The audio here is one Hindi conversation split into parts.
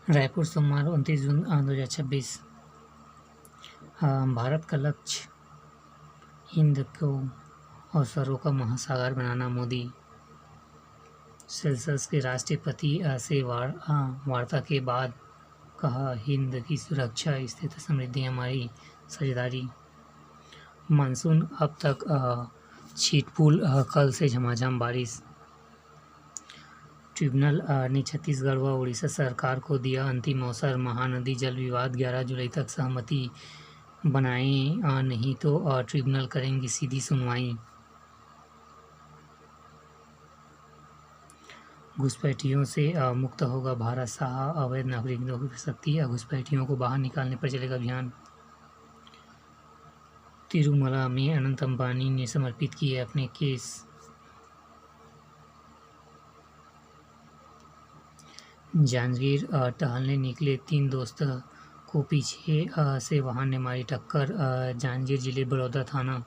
रायपुर सोमवार 29 जून 2026। भारत का लक्ष्य हिंद को अवसरों का महासागर बनाना। मोदी सेशल्स के राष्ट्रपति से वार्ता के बाद कहा, हिंद की सुरक्षा, स्थिरता, समृद्धि हमारी साझेदारी। मानसून अब तक छिटपुट, कल से झमाझम बारिश। ट्रिब्यूनल ने छत्तीसगढ़ व उड़ीसा सरकार को दिया अंतिम अवसर। महानदी जल विवाद 11 जुलाई तक सहमति बनाए, नहीं तो ट्रिब्यूनल करेंगी सीधी सुनवाई। घुसपैठियों से मुक्त होगा भारत, शाह अवैध नागरिकों की शक्ति। घुसपैठियों को बाहर निकालने पर चलेगा अभियान। तिरुमला में अनंत अंबानी ने समर्पित किए अपने केस। जांजगीर टहलने निकले 3 दोस्त को पीछे से वाहन ने मारी टक्कर। जांजगीर जिले बड़ौदा थाना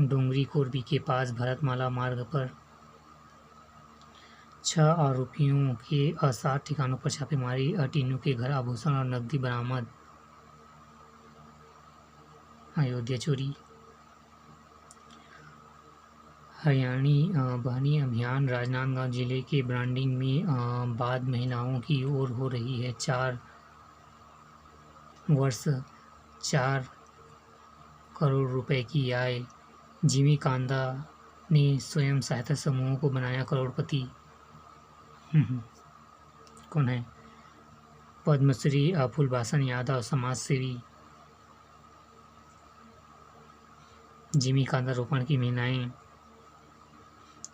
डोंगरी कोरबी के पास भरतमाला मार्ग पर 6 आरोपियों के 7 ठिकानों पर छापेमारी। टीनू के घर आभूषण और नकदी बरामद। अयोध्या चोरी। हरियाणी बहनी अभियान राजनांदगांव जिले के ब्रांडिंग में बाद महिलाओं की ओर हो रही है 4 वर्ष 4 करोड़ रुपए की आय। जिमी कांदा ने स्वयं सहायता समूहों को बनाया करोड़पति। कौन है? पद्मश्री फूलबासन यादव समाज सेवी। जिमी कांदा रोपण की महिलाएं।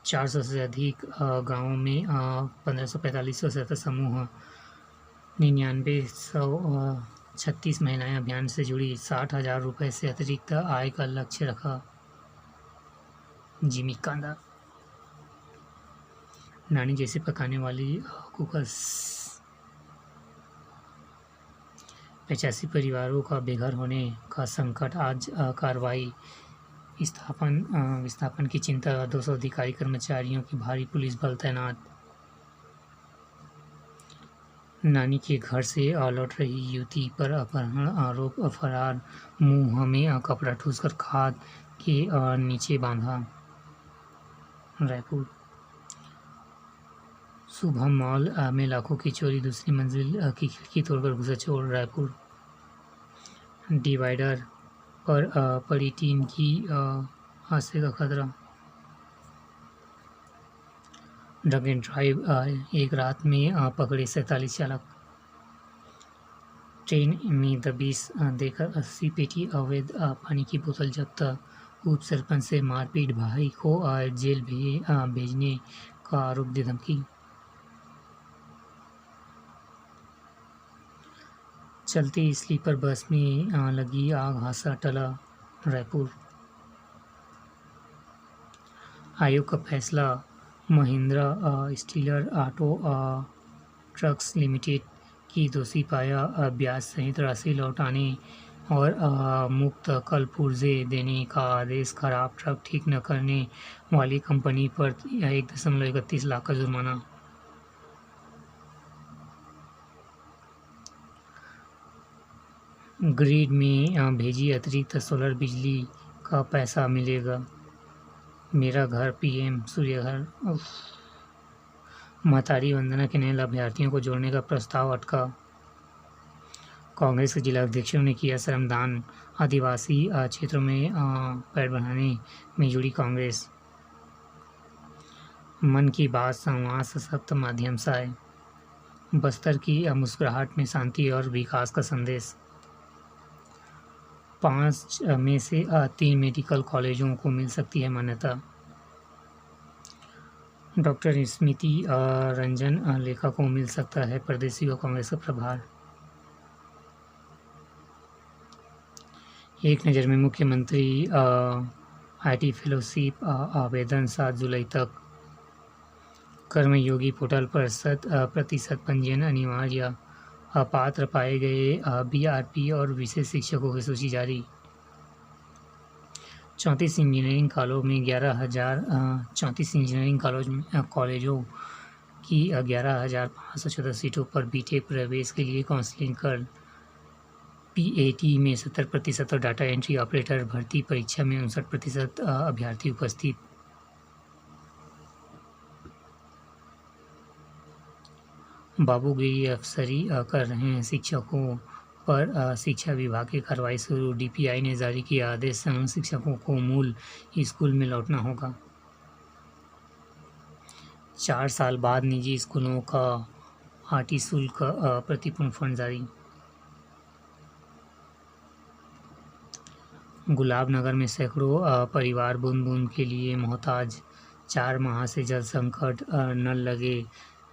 400 से अधिक गांवों में 1545 सहायता समूह। 9936 महिलाएं अभियान से जुड़ी। 60,000 रुपये से अतिरिक्त आय का लक्ष्य रखा। जिमी कांदा। नानी जैसे पकाने वाली कुकर्स। 85 परिवारों का बेघर होने का संकट। आज कार्रवाई। विस्थापन की चिंता। 200 अधिकारी कर्मचारियों की भारी पुलिस बल तैनात। नानी के घर से लौट रही युवती पर अपहरण आरोप। फरार। मुंह में कपड़ा ठूसकर खाद के नीचे बांधा। रायपुर। शुभम मॉल में लाखों की चोरी। दूसरी मंजिल की खिड़की तोड़कर घुसा चोर। रायपुर। डिवाइडर पर पड़ी टीन की हादसे का खतरा। Drug and drive. एक रात में पकड़े 47 चालक। ट्रेन में दबिश देकर 80 पेटी अवैध पानी की बोतल जब्त। उप सरपंच से मारपीट। भाई को जेल भेजने का आरोप दे धमकी। चलती स्लीपर बस में लगी आग, हादसा टला। रायपुर। आयोग का फैसला। Mahindra stealer auto trucks limited की दोषी पाया। ब्याज सहित राशि लौटाने और मुक्त कल पुर्जे देने का आदेश। खराब ट्रक ठीक न करने वाली कंपनी पर 1.31 लाख का जुर्माना। ग्रिड में भेजी अतिरिक्त सोलर बिजली का पैसा मिलेगा। मेरा घर पीएम सूर्यघर। महतारी वंदना के नए लाभार्थियों को जोड़ने का प्रस्ताव अटका। कांग्रेस के जिला अध्यक्षों ने किया श्रमदान। आदिवासी क्षेत्रों में पैड बढ़ाने में जुड़ी कांग्रेस। मन की बात संवाद सशक्त माध्यम से आए। बस्तर की मुस्कुराहट में शांति और विकास का संदेश। 5 में से 3 मेडिकल कॉलेजों को मिल सकती है मान्यता। डॉक्टर स्मृति रंजन लेखा को मिल सकता है प्रदेश युवा कांग्रेस का प्रभार। एक नज़र में मुख्यमंत्री IT फेलोशिप आवेदन 7 जुलाई तक। कर्मयोगी पोर्टल पर 100% पंजीयन अनिवार्य। अपात्र पाए गए BRP और विशेष शिक्षकों की सूची जारी। 34 इंजीनियरिंग कॉलेजों में 11,034 इंजीनियरिंग कॉलेजों की 11,514 सीटों पर बीटेक प्रवेश के लिए काउंसलिंग कर पीएटी में 70% और डाटा एंट्री ऑपरेटर भर्ती परीक्षा में 59% अभ्यर्थी उपस्थित। बाबूगिरी अफसरी कर रहे हैं शिक्षकों पर शिक्षा विभाग की कार्रवाई शुरू। डीपीआई ने जारी किया आदेश, शिक्षकों को मूल स्कूल में लौटना होगा। 4 साल बाद निजी स्कूलों का आरटी शुल्क प्रतिपूर्ण फंड जारी। गुलाबनगर में सैकड़ों परिवार बूंद बूंद के लिए मोहताज। 4 माह से जल संकट, नल लगे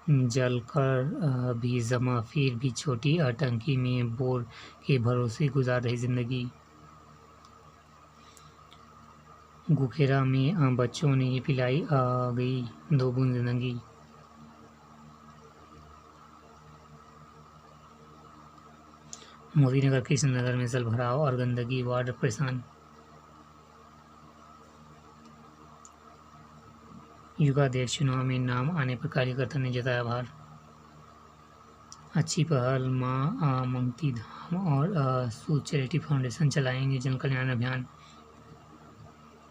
जलकर भी जमा, फिर भी छोटी टंकी में बोर के भरोसे गुजार रही जिंदगी। गुखेरा में बच्चों ने पिलाई गई 2 बूंद जिंदगी। मोदीनगर कृष्णनगर में जल भराव और गंदगी, वार्ड परेशान। युगाध्यक्ष चुनाव में नाम आने पर कार्यकर्ता ने जताया आभार। अच्छी पहल, मां मंगती धाम और सूद चैरिटी फाउंडेशन चलाएंगे जन कल्याण अभियान।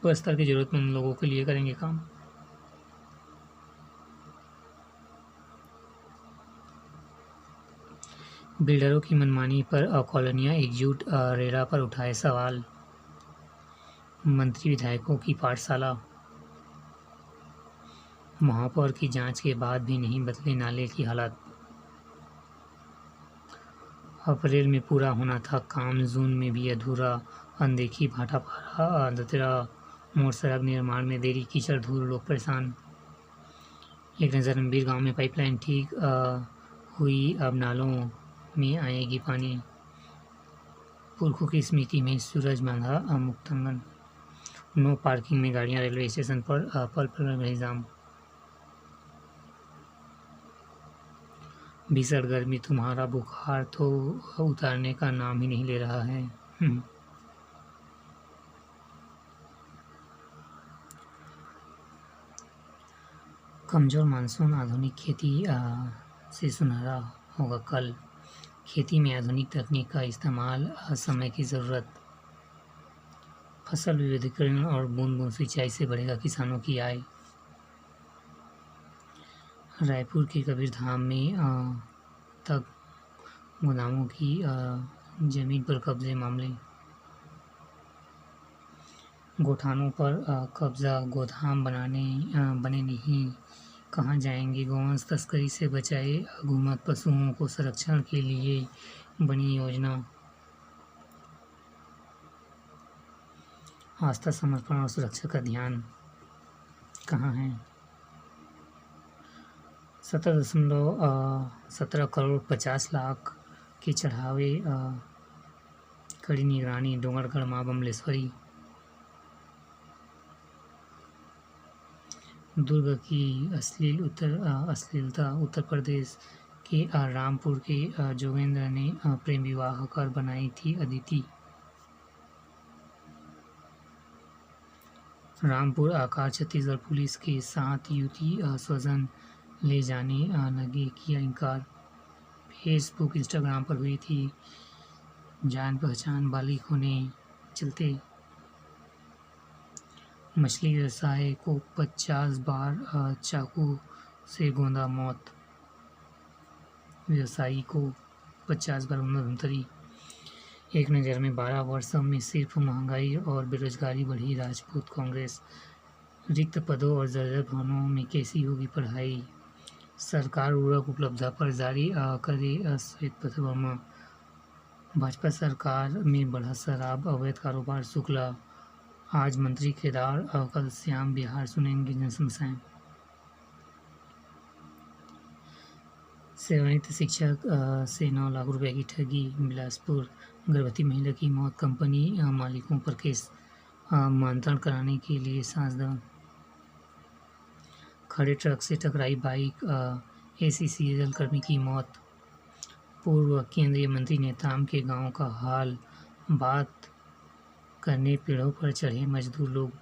बस्तर के जरूरतमंद लोगों के लिए करेंगे काम। बिल्डरों की मनमानी पर कॉलोनियां एकजुट, रेरा पर उठाए सवाल। मंत्री विधायकों की पाठशाला। महापौर की जांच के बाद भी नहीं बदले नाले की हालत। अप्रैल में पूरा होना था काम, जून में भी अधूरा। अनदेखी, भाटापारा दतिया मोड़ सड़क निर्माण में देरी, कीचड़ धूल, लोग परेशान। एक नज़र रणबीर गांव में पाइपलाइन ठीक हुई, अब नालों में आएगी पानी। पुरखों की स्मृति में सूरज बांधा मुक्तांगन। नो पार्किंग में गाड़ियां, रेलवे स्टेशन पर पल पल रही जाम। भीषण गर्मी, तुम्हारा बुखार तो उतारने का नाम ही नहीं ले रहा है। कमजोर मानसून, आधुनिक खेती से सुनहरा होगा कल। खेती में आधुनिक तकनीक का इस्तेमाल, समय की ज़रूरत। फसल विविधीकरण और बूंद बूंद सिंचाई से बढ़ेगा किसानों की आय। रायपुर के कबीरधाम में तक गोदामों की जमीन पर कब्जे मामले। गोठानों पर कब्जा, गोदाम बने नहीं, कहाँ जाएंगे। गौवंश तस्करी से बचाए घूमत पशुओं को संरक्षण के लिए बनी योजना। आस्था, समर्पण और सुरक्षा का ध्यान कहाँ है। 17.17 करोड़ 50 लाख के चढ़ावे, कड़ी निगरानी। डोंगरगढ़ मां बमलेश्वरी। दुर्ग की अश्लीलता। उत्तर प्रदेश के रामपुर के जोगेंद्र ने प्रेम विवाह कर बनाई थी अदिति। रामपुर आकार, छत्तीसगढ़ पुलिस के 7 युवती स्वजन ले जाने लगे, किया इनकार। फेसबुक इंस्टाग्राम पर हुई थी जान पहचान, बालिग होने चलते। मछली व्यवसाय को 50 बार चाकू से गोंदा, मौत। व्यवसायी को 50 बार धमतरी। एक नज़र में 12 वर्षों में सिर्फ महंगाई और बेरोजगारी बढ़ी। राजपूत कांग्रेस। रिक्त पदों और जर्जर भवनों में कैसी होगी पढ़ाई। सरकार उर्वरक उपलब्धता पर जारी करे श्वेत पत्र। वर्मा। भाजपा सरकार में बढ़ा शराब अवैध कारोबार। शुक्ला। आज मंत्री केदार, कल श्याम बिहार सुनेंगे जन समस्याएं। सेवानिवृत्त शिक्षक से 9 लाख रुपए की ठगी। बिलासपुर। गर्भवती महिला की मौत, कंपनी मालिकों पर केस। मानतान कराने के लिए सांस दवा। खड़े ट्रक से टकराई बाइक, एसीसीएल कर्मी की मौत। पूर्व केंद्रीय मंत्री नेताम के गांव का हाल बात करने पेड़ों पर चढ़े मजदूर लोग।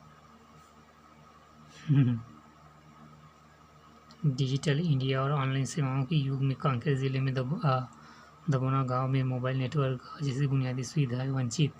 डिजिटल इंडिया और ऑनलाइन सेवाओं के युग में कांकेर ज़िले में दबोना गांव में मोबाइल नेटवर्क जैसी बुनियादी सुविधाएं वंचित